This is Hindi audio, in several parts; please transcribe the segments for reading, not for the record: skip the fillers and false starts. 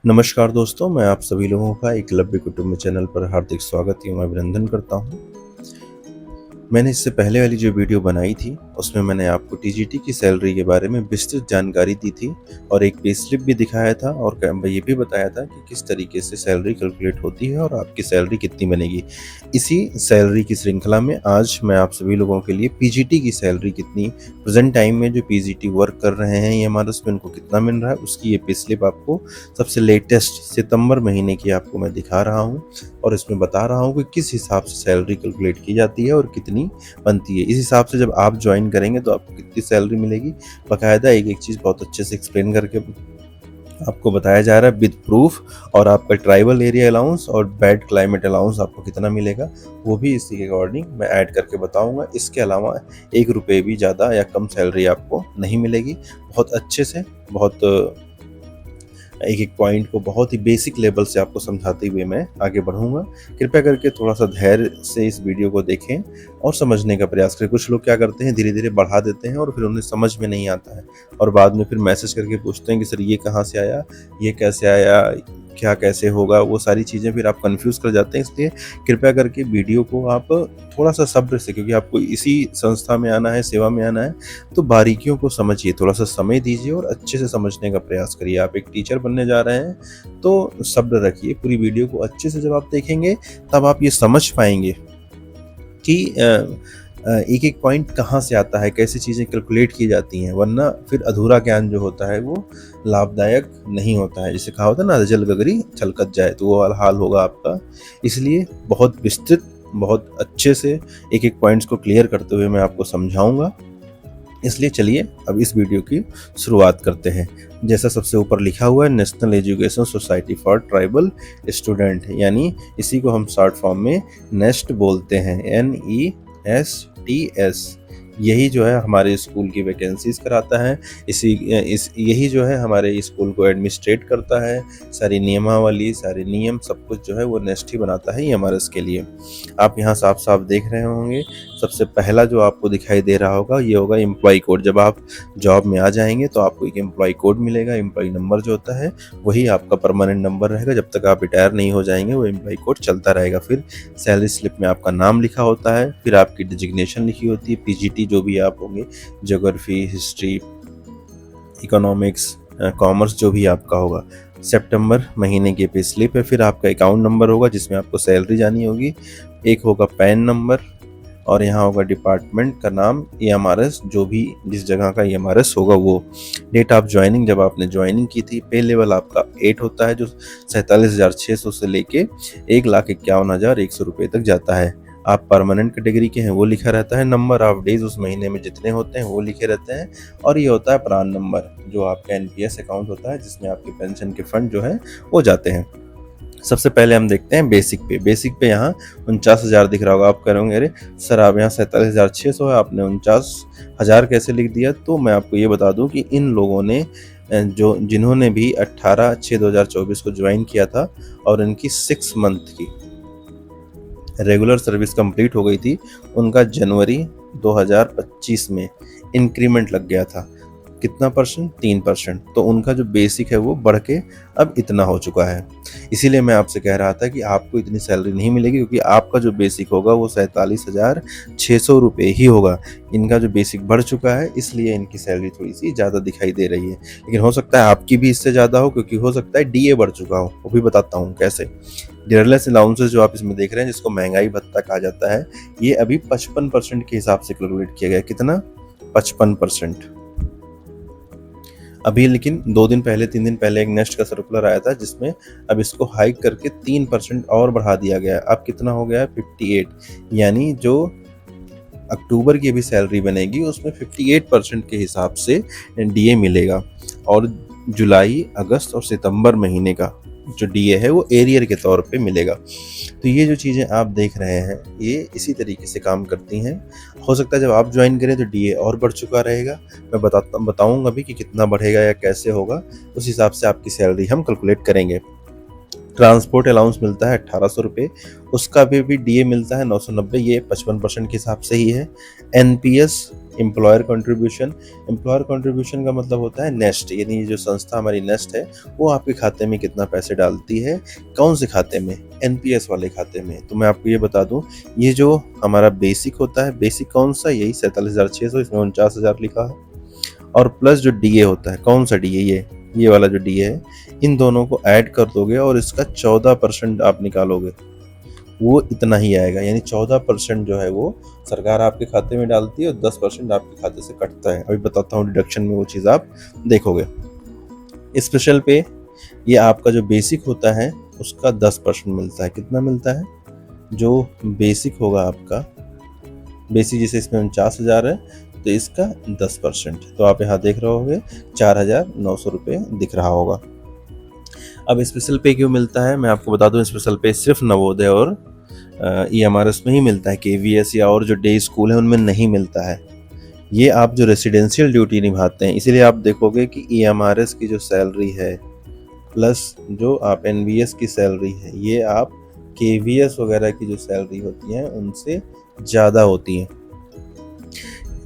नमस्कार दोस्तों, मैं आप सभी लोगों का एकलव्य कुटुंब चैनल पर हार्दिक स्वागत एवं अभिनंदन करता हूँ। मैंने इससे पहले वाली जो वीडियो बनाई थी, उसमें मैंने आपको टीजीटी की सैलरी के बारे में विस्तृत जानकारी दी थी और एक पे स्लिप भी दिखाया था और ये भी बताया था कि किस तरीके से सैलरी कैलकुलेट होती है और आपकी सैलरी कितनी बनेगी। इसी सैलरी की श्रृंखला में आज मैं आप सभी लोगों के लिए पीजीटी की सैलरी कितनी प्रेजेंट टाइम में जो पीजीटी वर्क कर रहे हैं एमआरएस में उनको कितना मिल रहा है, उसकी ये पे स्लिप आपको सबसे लेटेस्ट सितंबर महीने की आपको मैं दिखा रहा हूँ और इसमें बता रहा हूँ कि किस हिसाब से सैलरी कैलकुलेट की जाती है और कितनी बनती है। इस हिसाब से जब आप ज्वाइन करेंगे तो आपको कितनी सैलरी मिलेगी, बाकायदा एक एक चीज़ बहुत अच्छे से एक्सप्लेन करके आपको बताया जा रहा है विद प्रूफ। और आपका ट्राइबल एरिया अलाउंस और बैड क्लाइमेट अलाउंस आपको कितना मिलेगा वो भी इसी के अकॉर्डिंग मैं ऐड करके बताऊंगा। इसके अलावा 1 रुपये भी ज़्यादा या कम सैलरी आपको नहीं मिलेगी। बहुत अच्छे से बहुत एक एक पॉइंट को बहुत ही बेसिक लेवल से आपको समझाते हुए मैं आगे बढ़ूंगा। कृपया करके थोड़ा सा धैर्य से इस वीडियो को देखें और समझने का प्रयास करें। कुछ लोग क्या करते हैं, धीरे धीरे बढ़ा देते हैं और फिर उन्हें समझ में नहीं आता है और बाद में फिर मैसेज करके पूछते हैं कि सर ये कहाँ से आया, ये कैसे आया, क्या कैसे होगा, वो सारी चीज़ें फिर आप कंफ्यूज कर जाते हैं। इसलिए कृपया करके वीडियो को आप थोड़ा सा सब्र से, क्योंकि आपको इसी संस्था में आना है, सेवा में आना है, तो बारीकियों को समझिए, थोड़ा सा समय दीजिए और अच्छे से समझने का प्रयास करिए। आप एक टीचर बनने जा रहे हैं तो सब्र रखिए। पूरी वीडियो को अच्छे से जब आप देखेंगे तब आप ये समझ पाएंगे कि एक एक पॉइंट कहाँ से आता है, कैसे चीज़ें कैलकुलेट की जाती हैं, वरना फिर अधूरा ज्ञान जो होता है वो लाभदायक नहीं होता है। जैसे कहा होता है ना, जल गगरी छलकत जाए, तो वो हाल होगा आपका। इसलिए बहुत विस्तृत, बहुत अच्छे से एक एक पॉइंट्स को क्लियर करते हुए मैं आपको समझाऊंगा। इसलिए चलिए अब इस वीडियो की शुरुआत करते हैं। जैसा सबसे ऊपर लिखा हुआ है, national education society for tribal student, यानी इसी को हम शॉर्ट फॉर्म में नेस्ट बोलते हैं, NESTS। यही जो है हमारे स्कूल की वैकेंसीज कराता है। यही जो है हमारे स्कूल को एडमिनिस्ट्रेट करता है। सारी नियमावली, सारे नियम, सब कुछ जो है वो नेस्ट ही बनाता है एमआरएस के लिए। आप यहाँ साफ साफ देख रहे होंगे, सबसे पहला जो आपको दिखाई दे रहा होगा ये होगा एम्प्लॉय कोड। जब आप जॉब में आ जाएंगे तो आपको एक एम्प्लॉय कोड मिलेगा। एम्प्लॉय नंबर जो होता है वही आपका परमानेंट नंबर रहेगा। जब तक आप रिटायर नहीं हो जाएंगे वो एम्प्लॉय कोड चलता रहेगा। फिर सैलरी स्लिप में आपका नाम लिखा होता है, फिर आपकी डिजिग्नेशन लिखी होती है, पीजीटी जो भी आप होंगे, ज्योग्राफी, हिस्ट्री, इकोनॉमिक्स, कॉमर्स, जो भी आपका होगा। सितंबर महीने की पे स्लिप है। फिर आपका अकाउंट नंबर होगा जिसमें आपको सैलरी जानी होगी। एक होगा पैन नंबर और यहाँ होगा डिपार्टमेंट का नाम, एमआरएस, जो भी जिस जगह का एमआरएस होगा वो। डेट ऑफ ज्वाइनिंग, जब आपने ज्वाइनिंग की थी। पे लेवल आपका 8 होता है जो 47,600 से लेके 1,51,100 रुपये तक जाता है। आप परमानेंट कैटेगरी के हैं वो लिखा रहता है। नंबर ऑफ डेज उस महीने में जितने होते हैं वो लिखे रहते हैं। और ये होता है प्रान नंबर, जो आपका एनपीएस अकाउंट होता है जिसमें आपके पेंशन के फंड जो है वो जाते हैं। सबसे पहले हम देखते हैं बेसिक पे। बेसिक पे यहाँ 49,000 दिख रहा होगा। आप कहोगे अरे सर आप यहाँ 47,600 है, आपने 49,000 कैसे लिख दिया? तो मैं आपको ये बता दूं कि इन लोगों ने जिन्होंने भी 18/6/2024 को ज्वाइन किया था और इनकी 6 मंथ की रेगुलर सर्विस कंप्लीट हो गई थी, उनका जनवरी 2025 में इंक्रीमेंट लग गया था। कितना परसेंट? 3%। तो उनका जो बेसिक है वो बढ़ के अब इतना हो चुका है। इसीलिए मैं आपसे कह रहा था कि आपको इतनी सैलरी नहीं मिलेगी, क्योंकि आपका जो बेसिक होगा वो 47,600 रुपये ही होगा। इनका जो बेसिक बढ़ चुका है इसलिए इनकी सैलरी थोड़ी सी ज़्यादा दिखाई दे रही है। लेकिन हो सकता है आपकी भी इससे ज़्यादा हो, क्योंकि हो सकता है डीए बढ़ चुका हो। वो भी बताता हूँ कैसे। डियरलेस अलाउंसेस जो आप इसमें देख रहे हैं, जिसको महंगाई भत्ता कहा जाता है, ये अभी 55% के हिसाब से कैलकुलेट किया गया। कितना? 55%। अभी लेकिन 2 दिन पहले, 3 दिन पहले एक नेक्स्ट का सर्कुलर आया था जिसमें अब इसको हाइक करके 3% और बढ़ा दिया गया है। अब कितना हो गया है? 58। यानी जो अक्टूबर की भी सैलरी बनेगी उसमें 58% के हिसाब से डीए मिलेगा। और जुलाई, अगस्त और सितंबर महीने का जो डीए है वो एरियर के तौर पे मिलेगा। तो ये जो चीज़ें आप देख रहे हैं ये इसी तरीके से काम करती हैं। हो सकता है जब आप ज्वाइन करें तो डीए और बढ़ चुका रहेगा। मैं बताऊंगा भी कि कितना बढ़ेगा या कैसे होगा, उस हिसाब से आपकी सैलरी हम कैलकुलेट करेंगे। ट्रांसपोर्ट अलाउंस मिलता है 1,800 रुपये, उसका भी डीए मिलता है 990, ये 55% के हिसाब से ही है। NPS employer contribution. Employer contribution का मतलब होता है नेस्ट, यानी ये जो संस्था हमारी नेस्ट है वो आपके खाते में कितना पैसे डालती है, कौन से खाते में, एनपीएस वाले खाते में। तो मैं आपको ये बता दूं, ये जो हमारा बेसिक होता है, बेसिक कौन सा, यही 47,600, इसमें 49,000 लिखा है, और प्लस जो डीए होता है, कौन सा डीए, ये वाला जो डीए है, इन दोनों को ऐड कर दोगे और इसका 14% आप निकालोगे, वो इतना ही आएगा। यानी 14% जो है वो सरकार आपके खाते में डालती है और 10% आपके खाते से कटता है। अभी बताता हूँ डिडक्शन में वो चीज़ आप देखोगे। स्पेशल पे ये आपका जो बेसिक होता है उसका 10% मिलता है। कितना मिलता है? जो बेसिक होगा आपका, बेसिक जैसे इसमें 49,000 है तो इसका 10%, तो आप यहाँ देख रहे होगे 4,900 रुपये दिख रहा होगा। अब स्पेशल पे क्यों मिलता है, मैं आपको बता दूं, स्पेशल पे सिर्फ नवोदय और EMRS में ही मिलता है, KVS या और जो डे स्कूल है उनमें नहीं मिलता है। ये आप जो रेसिडेंशियल ड्यूटी निभाते हैं, इसीलिए आप देखोगे कि EMRS की जो सैलरी है प्लस जो आप NVS की सैलरी है, ये आप KVS वगैरह की जो सैलरी होती हैं उनसे ज़्यादा होती हैं।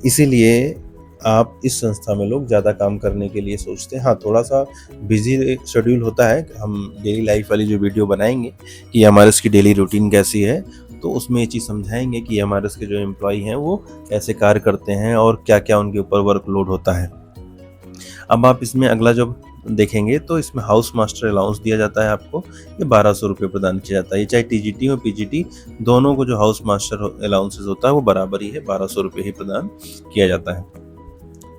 इसीलिए आप इस संस्था में लोग ज़्यादा काम करने के लिए सोचते हैं। हाँ, थोड़ा सा बिजी शेड्यूल होता है। हम डेली लाइफ वाली जो वीडियो बनाएंगे कि हमारे इसकी डेली रूटीन कैसी है, तो उसमें ये चीज़ समझाएंगे कि हमारे इसके जो एम्प्लॉई हैं वो कैसे कार्य करते हैं और क्या क्या उनके ऊपर वर्कलोड होता है। अब आप इसमें अगला जब देखेंगे तो इसमें हाउस मास्टर अलाउंस दिया जाता है आपको, ये 1200 रुपये प्रदान किया जाता है। ये चाहे TGT हो PGT, दोनों को जो हाउस मास्टर अलाउंसेस होता है वो बराबर ही है, 1200 रुपये ही प्रदान किया जाता है।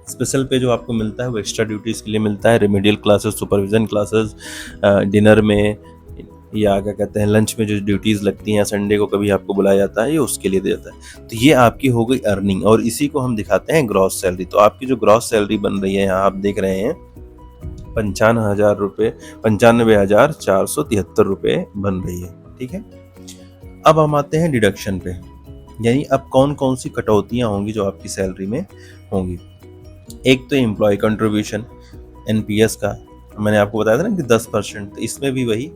स्पेशल पे जो आपको मिलता है वो एक्स्ट्रा ड्यूटीज़ के लिए मिलता है, remedial classes, supervision classes, dinner में या क्या कहते हैं लंच में जो ड्यूटीज़ लगती हैं, संडे को कभी आपको बुलाया जाता है, ये उसके लिए दिया जाता है। तो ये आपकी हो गई अर्निंग, और इसी को हम दिखाते हैं ग्रॉस सैलरी। तो आपकी जो ग्रॉस सैलरी बन रही है यहाँ आप देख रहे हैं 95,000 रुपये, 95,473 रुपये बन रही है। ठीक है, अब हम आते हैं डिडक्शन पे, यानी अब कौन कौन सी कटौतियाँ होंगी जो आपकी सैलरी में होंगी। एक तो एम्प्लॉय कंट्रीब्यूशन NPS का, मैंने आपको बताया था ना कि 10%, तो इसमें भी वही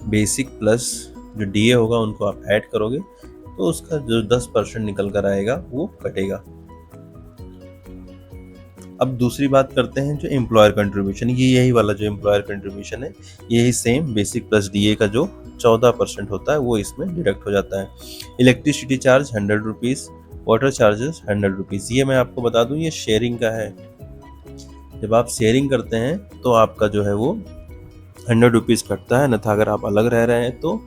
बेसिक प्लस जो DA होगा उनको आप ऐड करोगे तो उसका जो 10% निकल कर आएगा वो कटेगा। अब दूसरी बात करते हैं जो एम्प्लॉयर कंट्रीब्यूशन, ये यही वाला जो एम्प्लॉयर कंट्रीब्यूशन है, यही सेम बेसिक प्लस DA का जो 14% होता है वो इसमें डिडक्ट हो जाता है। Electricity charge 100 rupees, water charges 100 rupees. ये मैं आपको बता दूं ये शेयरिंग का है। जब आप शेयरिंग करते हैं तो आपका जो है वो 100 रुपीज़ कटता है, अन्यथा अगर आप अलग रह रहे हैं तो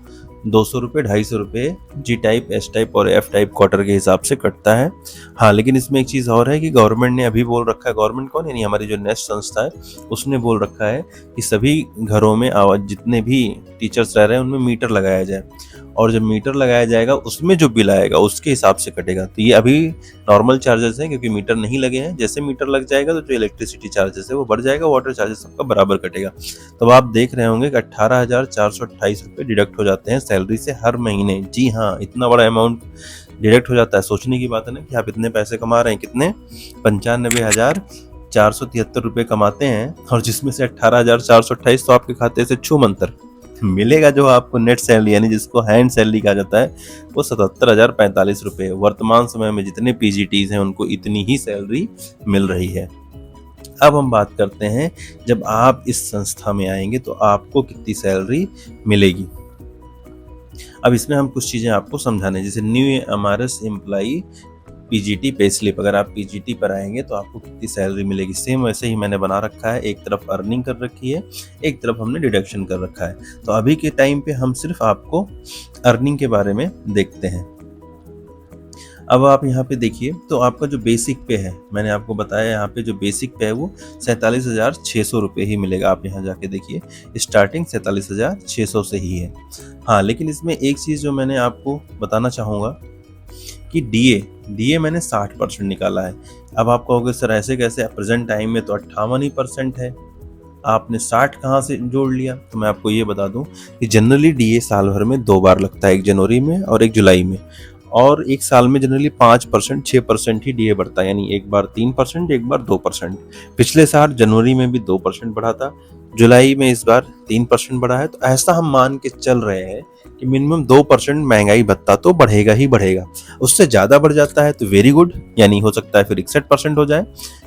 200 रुपये, 250 रुपये G टाइप, S टाइप और F टाइप क्वार्टर के हिसाब से कटता है। हाँ, लेकिन इसमें एक चीज़ और है कि गवर्नमेंट ने अभी बोल रखा है, गवर्नमेंट कौन, यानी हमारी जो नेस्ट संस्था है उसने बोल रखा है कि सभी घरों में जितने भी टीचर्स रह रहे हैं उनमें मीटर लगाया जाए, और जब मीटर लगाया जाएगा उसमें जो बिल आएगा उसके हिसाब से कटेगा। तो ये अभी नॉर्मल चार्जेस हैं क्योंकि मीटर नहीं लगे हैं, जैसे मीटर लग जाएगा तो जो इलेक्ट्रिसिटी चार्जेस है वो बढ़ जाएगा, वाटर चार्जेस सबका बराबर कटेगा। तो आप देख रहे होंगे कि 18,428 रुपये डिडक्ट हो जाते हैं सैलरी से हर महीने। जी हाँ, इतना बड़ा अमाउंट डिडक्ट हो जाता है। सोचने की बात है ना कि आप इतने पैसे कमा रहे हैं, कितने 95,473 रुपये कमाते हैं, और जिसमें से 18,428 तो आपके खाते से छू मंतर मिलेगा। जो आपको नेट सैलरी यानी जिसको हैंड सैलरी कहा जाता है वो 77,045 रुपये। वर्तमान समय में जितने PGTs हैं उनको इतनी ही सैलरी मिल रही है। अब हम बात करते हैं जब आप इस संस्था में आएंगे तो आपको कितनी सैलरी मिलेगी। अब इसमें हम कुछ चीज़ें आपको समझाने, जैसे new EMRS employee PGT pay slip, अगर आप PGT पर आएंगे तो आपको कितनी सैलरी मिलेगी, सेम वैसे ही मैंने बना रखा है। एक तरफ अर्निंग कर रखी है, एक तरफ हमने डिडक्शन कर रखा है। तो अभी के टाइम पे हम सिर्फ आपको अर्निंग के बारे में देखते हैं। अब आप यहाँ पे देखिए तो आपका जो बेसिक पे है, मैंने आपको बताया यहाँ पे जो बेसिक पे है वो 47,600 रुपये ही मिलेगा। आप यहाँ जाके देखिए स्टार्टिंग 47,600 से ही है। हाँ, लेकिन इसमें एक चीज़ जो मैंने आपको बताना चाहूँगा कि DA मैंने 60% निकाला है। अब आप कहोगे सर ऐसे कैसे, प्रेजेंट टाइम में तो 58% है, आपने 60 कहाँ से जोड़ लिया। तो मैं आपको ये बता दूं कि जनरली DA साल भर में 2 बार लगता है, एक जनवरी में और एक जुलाई में, और एक साल में जनरली 5%, 6% ही DA बढ़ता है, यानी एक बार 3%, एक बार 2%। पिछले साल जनवरी में भी 2% बढ़ा था, जुलाई में इस बार 3% बढ़ा है, तो ऐसा हम मान के चल रहे हैं कि मिनिमम 2% महंगाई भत्ता तो बढ़ेगा ही बढ़ेगा। उससे ज़्यादा बढ़ जाता है तो वेरी गुड, यानी हो सकता है फिर 61% हो जाए,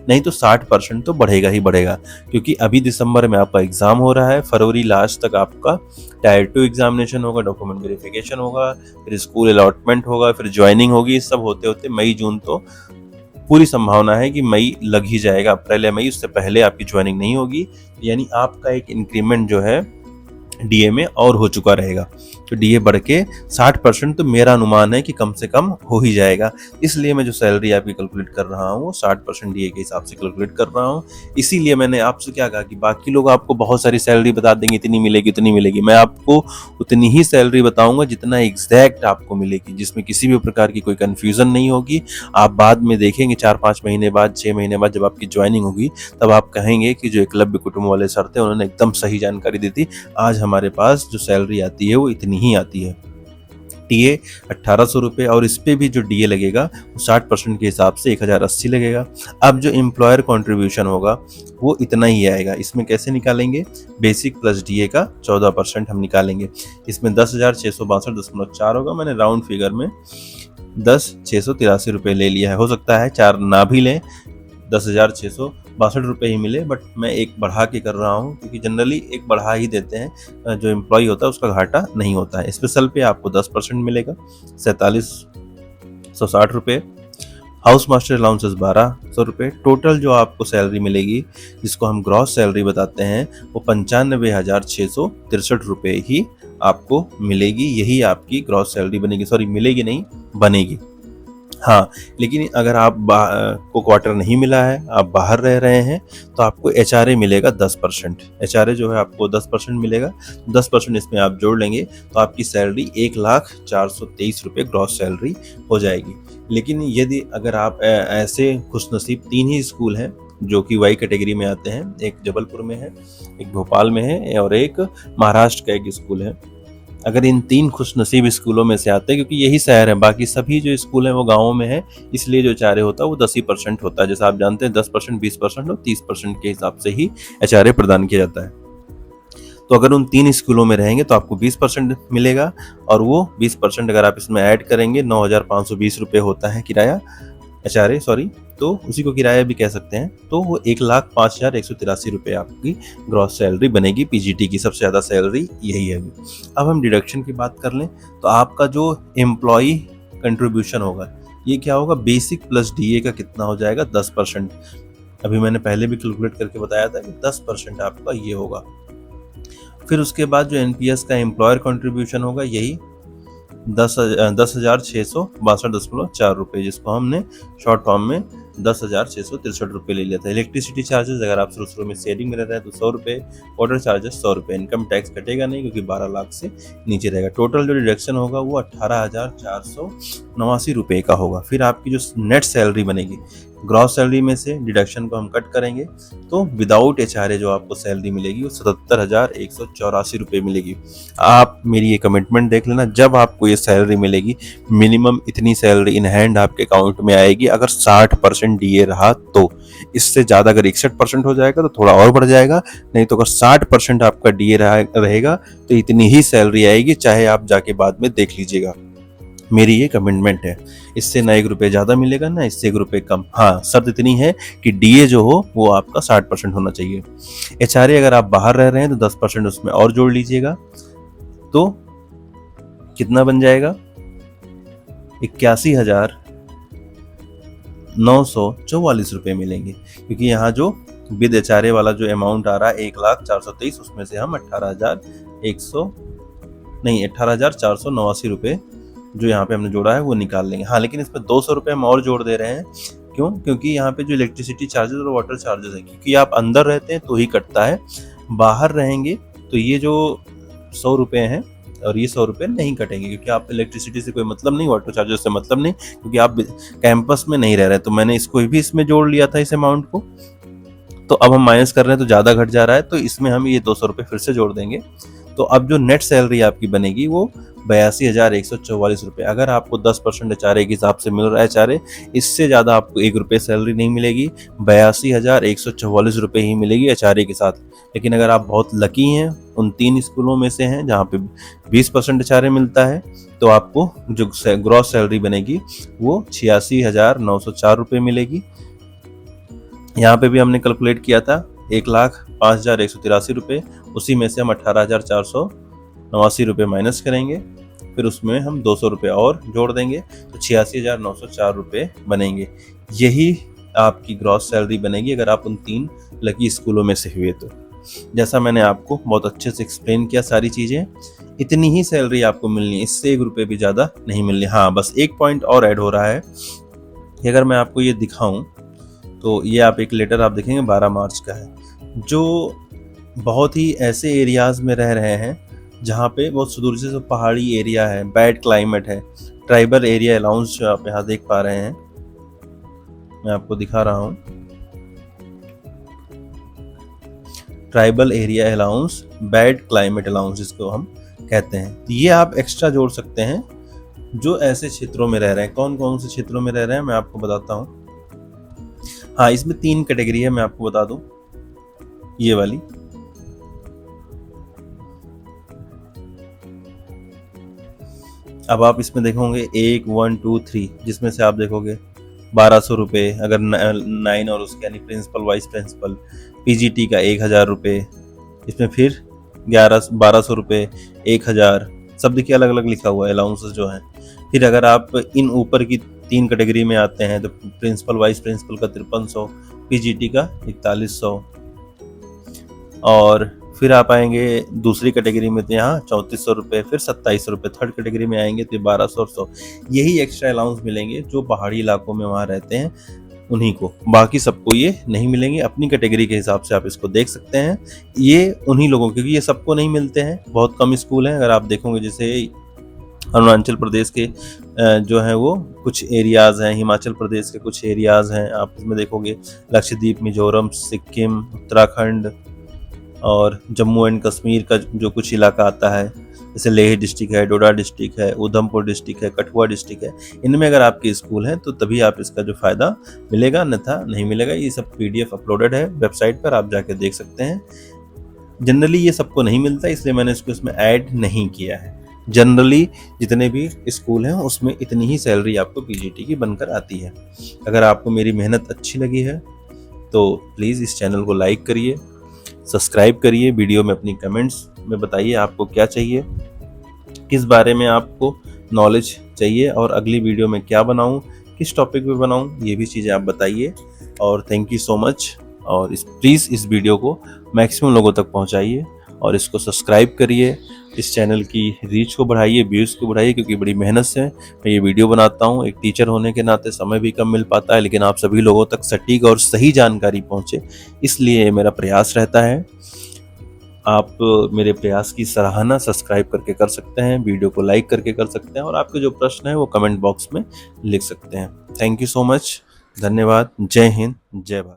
नहीं तो 60% तो बढ़ेगा ही बढ़ेगा। क्योंकि अभी दिसंबर में आपका एग्ज़ाम हो रहा है, फरवरी लास्ट तक आपका टायर 2 एग्जामिनेशन होगा, डॉक्यूमेंट वेरिफिकेशन होगा, फिर स्कूल अलॉटमेंट होगा, फिर ज्वाइनिंग होगी। सब होते होते मई जून तो पूरी संभावना है कि मई लग ही जाएगा, अप्रैल या मई, उससे पहले आपकी ज्वाइनिंग नहीं होगी। यानी आपका एक इंक्रीमेंट जो है डीए में और हो चुका रहेगा, तो डीए बढ़ के 60% तो मेरा अनुमान है कि कम से कम हो ही जाएगा। इसलिए मैं जो सैलरी आपकी कैलकुलेट कर रहा हूँ वो 60% डीए के हिसाब से कैलकुलेट कर रहा हूँ। इसीलिए मैंने आपसे क्या कहा कि बाकी लोग आपको बहुत सारी सैलरी बता देंगे, इतनी मिलेगी उतनी मिलेगी, मैं आपको उतनी ही सैलरी बताऊंगा जितना एग्जैक्ट आपको मिलेगी, जिसमें किसी भी प्रकार की कोई कन्फ्यूजन नहीं होगी। आप बाद में देखेंगे 4-5 महीने बाद, 6 महीने बाद जब आपकी ज्वाइनिंग होगी, तब आप कहेंगे कि जो एकलव्य कुटुंब वाले सर थे उन्होंने एकदम सही जानकारी दी थी। आज हमारे पास जो सैलरी आती है वो इतनी ही आती है। टीए 1800 रुपये, और इस पे भी जो डीए लगेगा वो 60% के हिसाब से 1080 लगेगा। अब जो एम्प्लॉयर कॉन्ट्रीब्यूशन होगा वो इतना ही आएगा। इसमें कैसे निकालेंगे? बेसिक प्लस डीए का 14% हम निकालेंगे। इसमें 10,662.4 होगा। मैंने राउंड फिगर में 10,683 रुपये ले लिया है। हो सकता है 4 ना भी लें, 10,662 रुपये ही मिले, बट मैं एक बढ़ा के कर रहा हूँ क्योंकि जनरली एक बढ़ा ही देते हैं। जो एम्प्लॉय होता है उसका घाटा नहीं होता है। स्पेशल पे आपको 10% मिलेगा, 4760 रुपये। हाउस मास्टर अलाउंसेस 1200 रुपये। टोटल जो आपको सैलरी मिलेगी, जिसको हम ग्रॉस सैलरी बताते हैं, वो 95,663 रुपये ही आपको मिलेगी। यही आपकी ग्रॉस सैलरी बनेगी, सॉरी मिलेगी नहीं, बनेगी। हाँ, लेकिन अगर आप को क्वार्टर नहीं मिला है, आप बाहर रह रहे हैं, तो आपको एचआरए मिलेगा 10%। एचआरए जो है आपको 10% मिलेगा। 10% इसमें आप जोड़ लेंगे तो आपकी सैलरी 1,04,23 रुपये ग्रॉस सैलरी हो जाएगी। लेकिन यदि अगर आप ऐसे खुशनसीब, 3 ही स्कूल हैं जो कि वाई कैटेगरी में आते हैं, एक जबलपुर में है, एक भोपाल में है और एक महाराष्ट्र का एक स्कूल है। अगर इन 3 खुशनसीब स्कूलों में से आते हैं, क्योंकि यही शहर है, बाकी सभी जो स्कूल हैं वो गाँवों में है, इसलिए जो एचआरए होता है वो 10 ही % होता है। जैसा आप जानते हैं 10%, 20% और 30% के हिसाब से ही एचआरए प्रदान किया जाता है। तो अगर उन 3 स्कूलों में रहेंगे तो आपको 20% मिलेगा, और वो 20% अगर आप इसमें ऐड करेंगे, 9,520 रुपये होता है किराया, एचआरए सॉरी, तो उसी को किराया भी कह सकते हैं। तो वो 1,05,183 रुपये आपकी ग्रॉस सैलरी बनेगी। पीजीटी की सबसे ज़्यादा सैलरी यही है। अब हम डिडक्शन की बात कर लें तो आपका जो एम्प्लॉई कंट्रीब्यूशन होगा, ये क्या होगा? बेसिक प्लस डीए का कितना हो जाएगा? 10%। अभी मैंने पहले भी कैलकुलेट करके बताया था कि 10% आपका ये होगा। फिर उसके बाद जो एनपीएस का एम्प्लॉयर कंट्रीब्यूशन होगा, यही 10,662.4 रुपये, जिसको हमने शॉर्ट फॉर्म में 10,663 रुपये ले लिया था। इलेक्ट्रिसिटी चार्जेस अगर आप शुरू में शेयरिंग में रहते हैं तो 100 रुपये, वाटर चार्जेस 100 रुपये। इनकम टैक्स कटेगा नहीं क्योंकि 12 लाख से नीचे रहेगा। टोटल जो डिडक्शन होगा वो 18,489 रुपये का होगा। फिर आपकी जो नेट सैलरी बनेगी, ग्रॉस सैलरी में से डिडक्शन को हम कट करेंगे तो विदाउट एचआरए जो आपको सैलरी मिलेगी वो 77,184 रुपये मिलेगी। आप मेरी ये कमिटमेंट देख लेना, जब आपको ये सैलरी मिलेगी, मिनिमम इतनी सैलरी इन हैंड आपके अकाउंट में आएगी अगर 60% डीए रहा तो। इससे ज़्यादा अगर 61% हो जाएगा तो थोड़ा और बढ़ जाएगा, नहीं तो अगर 60% आपका डीए रहेगा तो इतनी ही सैलरी आएगी, चाहे आप जाके बाद में देख लीजिएगा। मेरी ये कमिटमेंट है। इससे ना 1 रुपये ज़्यादा मिलेगा, ना इससे 1 रुपये कम। हाँ, शर्त इतनी है कि डीए जो हो वो आपका 60% होना चाहिए। एचआरए अगर आप बाहर रह रहे हैं तो 10% उसमें और जोड़ लीजिएगा, तो कितना बन जाएगा? 81,944 रुपये मिलेंगे। क्योंकि यहाँ जो विद एचआरए वाला जो अमाउंट आ रहा है 1,04,23, उसमें से हम 18,489 रुपये जो यहाँ पे हमने जोड़ा है वो निकाल लेंगे। हाँ, लेकिन इसमें 200 रुपये हम और जोड़ दे रहे हैं। क्यों? क्योंकि यहाँ पे जो इलेक्ट्रिसिटी चार्जेस और वाटर चार्जेस है, क्योंकि आप अंदर रहते हैं तो ही कटता है, बाहर रहेंगे तो ये जो 100 रुपये हैं और ये 100 रुपये नहीं कटेंगे, क्योंकि आप इलेक्ट्रिसिटी से कोई मतलब नहीं, वाटर चार्जेस से मतलब नहीं, क्योंकि आप कैंपस में नहीं रह रहे। तो मैंने इसको भी इसमें जोड़ लिया था, इस अमाउंट को। तो अब हम माइनस कर रहे हैं तो ज़्यादा घट जा रहा है, तो इसमें हम ये 200 रुपये फिर से जोड़ देंगे। तो अब जो नेट सैलरी आपकी बनेगी वो 82,144 रुपये। अगर आपको 10% HRA के हिसाब से मिल रहा है HRA, इससे ज़्यादा आपको 1 रुपये सैलरी नहीं मिलेगी, 82,144 रुपये ही मिलेगी HRA के साथ। लेकिन अगर आप बहुत लकी हैं, उन 3 स्कूलों में से हैं जहाँ पे 20% HRA मिलता है, तो आपको जो ग्रॉस सैलरी बनेगी वो 86,904 रुपये मिलेगी। यहाँ पे भी हमने कैलकुलेट किया था 1,05,183 रुपये, उसी में से हम 18,489 रुपये माइनस करेंगे, फिर उसमें हम 200 रुपये और जोड़ देंगे, तो 86,904 रुपये बनेंगे। यही आपकी ग्रॉस सैलरी बनेगी अगर आप उन 3 लकी स्कूलों में से हुए तो। जैसा मैंने आपको बहुत अच्छे से एक्सप्लेन किया सारी चीज़ें, इतनी ही सैलरी आपको मिलनी है, इससे 1 रुपये भी ज़्यादा नहीं मिलनी। हाँ, बस एक पॉइंट और ऐड हो रहा है कि अगर मैं आपको ये दिखाऊं तो ये आप एक लेटर आप देखेंगे 12 मार्च का है, जो बहुत ही ऐसे एरियाज़ में रह रहे हैं जहाँ पे बहुत सुदूर से पहाड़ी एरिया है, बैड क्लाइमेट है। ट्राइबल एरिया अलाउंस जो आप यहाँ देख पा रहे हैं, मैं आपको दिखा रहा हूँ, tribal area allowance, bad climate allowance जिसको हम कहते हैं। तो ये आप एक्स्ट्रा जोड़ सकते हैं जो ऐसे क्षेत्रों में रह रहे हैं। कौन कौन से क्षेत्रों में रह रहे हैं मैं आपको बताता हूँ। हाँ, इसमें 3 कैटेगरी है, मैं आपको बता दूं। ये वाली अब आप इसमें देखोगे 1, 1, 2, 3, जिसमें से आप देखोगे 1200 रुपये अगर 9 और उसके यानी प्रिंसिपल वाइस प्रिंसिपल, पीजीटी का 1,000 रुपये, इसमें फिर 1200 रुपये, 1,000, सब देखिए अलग अलग लिखा हुआ है अलाउंसेस जो हैं। फिर अगर आप इन ऊपर की 3 कैटेगरी में आते हैं तो प्रिंसिपल वाइस प्रिंसिपल का 5300, पीजीटी का 4100, और फिर आप आएंगे दूसरी कैटेगरी में तो यहाँ 3400 रुपये, फिर 2700 रुपये। थर्ड कैटेगरी में आएंगे तो 1200 और 100। यही एक्स्ट्रा अलाउंस मिलेंगे जो पहाड़ी इलाकों में वहाँ रहते हैं उन्हीं को, बाकी सबको ये नहीं मिलेंगे। अपनी कैटेगरी के हिसाब से आप इसको देख सकते हैं, ये उन्हीं लोगों, क्योंकि ये सबको नहीं मिलते हैं, बहुत कम स्कूल हैं। अगर आप देखोगे जैसे अरुणाचल प्रदेश के जो हैं वो कुछ एरियाज़ हैं, हिमाचल प्रदेश के कुछ एरियाज़ हैं, आप इसमें देखोगे लक्षद्वीप, मिजोरम, सिक्किम, उत्तराखंड और जम्मू एंड कश्मीर का जो कुछ इलाका आता है, जैसे लेह डिस्ट्रिक्ट है, डोडा डिस्ट्रिक्ट है, उधमपुर डिस्ट्रिक्ट है, कठुआ डिस्ट्रिक्ट है, इनमें अगर आपके स्कूल हैं तो तभी आप इसका जो फ़ायदा मिलेगा, अन्यथा नहीं मिलेगा। ये सब PDF अपलोडेड है वेबसाइट पर, आप जाके देख सकते हैं। जनरली ये सबको नहीं मिलता, इसलिए मैंने इसको इसमें ऐड नहीं किया है। जनरली जितने भी स्कूल हैं उसमें इतनी ही सैलरी आपको पीजीटी की बनकर आती है। अगर आपको मेरी मेहनत अच्छी लगी है तो प्लीज़ इस चैनल को लाइक करिए, सब्सक्राइब करिए, वीडियो में अपनी कमेंट्स में बताइए आपको क्या चाहिए, किस बारे में आपको नॉलेज चाहिए और अगली वीडियो में क्या बनाऊं, किस टॉपिक पे बनाऊं, ये भी चीज़ें आप बताइए। और थैंक यू सो मच। और प्लीज़ इस वीडियो को मैक्सिमम लोगों तक पहुंचाइए और इसको सब्सक्राइब करिए, इस चैनल की रीच को बढ़ाइए, व्यूज़ को बढ़ाइए, क्योंकि बड़ी मेहनत से मैं ये वीडियो बनाता हूँ। एक टीचर होने के नाते समय भी कम मिल पाता है, लेकिन आप सभी लोगों तक सटीक और सही जानकारी पहुँचे, इसलिए मेरा प्रयास रहता है। आप मेरे प्रयास की सराहना सब्सक्राइब करके कर सकते हैं, वीडियो को लाइक करके कर सकते हैं, और आपके जो प्रश्न हैं वो कमेंट बॉक्स में लिख सकते हैं। थैंक यू सो मच, धन्यवाद, जय हिंद, जय भारत।